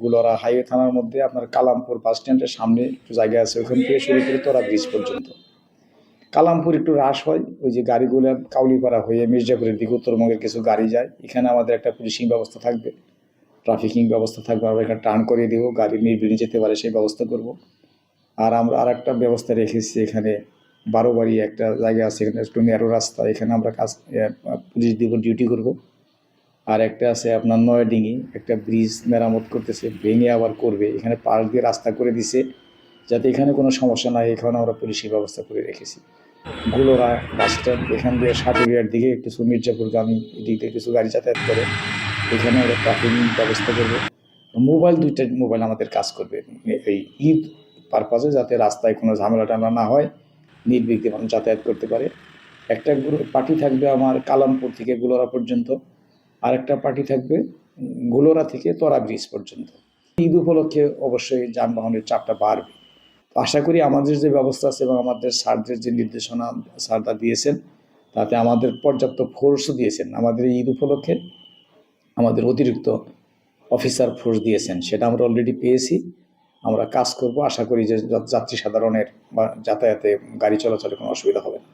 গুলরা highway থানার মধ্যে আপনার কালামপুর বাস স্ট্যান্ডের সামনে একটু জায়গা আছে, ওইখান থেকে শুরু করে তোরা ব্রিজ পর্যন্ত। কালামপুর একটু হ্রাস হয়, ওই যে গাড়িগুলো কাউলিপাড়া হয়ে মির্জাপুরের দিকে উত্তরবঙ্গের কিছু গাড়ি যায়, এখানে আমাদের একটা পুলিশিং ব্যবস্থা থাকবে, ট্রাফিকিং ব্যবস্থা থাকবে, আমরা এখানে টার্ন করিয়ে দেবো, গাড়ি নির্বিঘ্নে যেতে পারে সেই ব্যবস্থা করব। আর আমরা আর একটা ব্যবস্থা রেখেছি, এখানে 12 বাড়ি একটা জায়গা আছে, এখানে একটু ন্যারো রাস্তা, এখানে আমরা পুলিশ দিব, ডিউটি করব। আর একটা আছে আপনার নয়াডিঙ্গি, একটা ব্রিজ মেরামত করতেছে, ভেঙে আবার করবে, এখানে পাশ দিয়ে রাস্তা করে দিছে যাতে এখানে কোনো সমস্যা নাই, এখানে আমরা পুলিশের ব্যবস্থা করে রেখেছি। গুলোরা বাস স্ট্যান্ড, এখান দিয়ে সাটুরিয়ার দিকে কিছু মির্জাপুরগামী এদিক দিয়ে কিছু গাড়ি যাতায়াত করে, এখানে আমরা ট্রাফিক ব্যবস্থা করবো। দুইটা মোবাইল আমাদের কাজ করবে এই ঈদ পারপাজে, যাতে রাস্তায় কোনো ঝামেলা টামেলা না হয়, নির্বিঘ্নে মানুষ যাতায়াত করতে পারে। একটা পার্টি থাকবে আমার কালামপুর থেকে গুলোরা পর্যন্ত, আর একটা পার্টি থাকবে গুলোরা থেকে তোরা ব্রিজ পর্যন্ত। ঈদ উপলক্ষে অবশ্যই যানবাহনের চাপটা বাড়বে। আশা করি আমাদের যে ব্যবস্থা আছে এবং আমাদের স্যারদের যে নির্দেশনা স্যাররা দিয়েছেন, তাতে আমাদের পর্যাপ্ত ফোর্সও দিয়েছেন। আমাদের ঈদ উপলক্ষে আমাদের অতিরিক্ত অফিসার ফোর্স দিয়েছেন, সেটা আমরা অলরেডি পেয়েছি। আমরা কাজ করব, আশা করি যে যাত্রী সাধারণের বা যাতায়াতে গাড়ি চলাচলে কোনো অসুবিধা হবে না।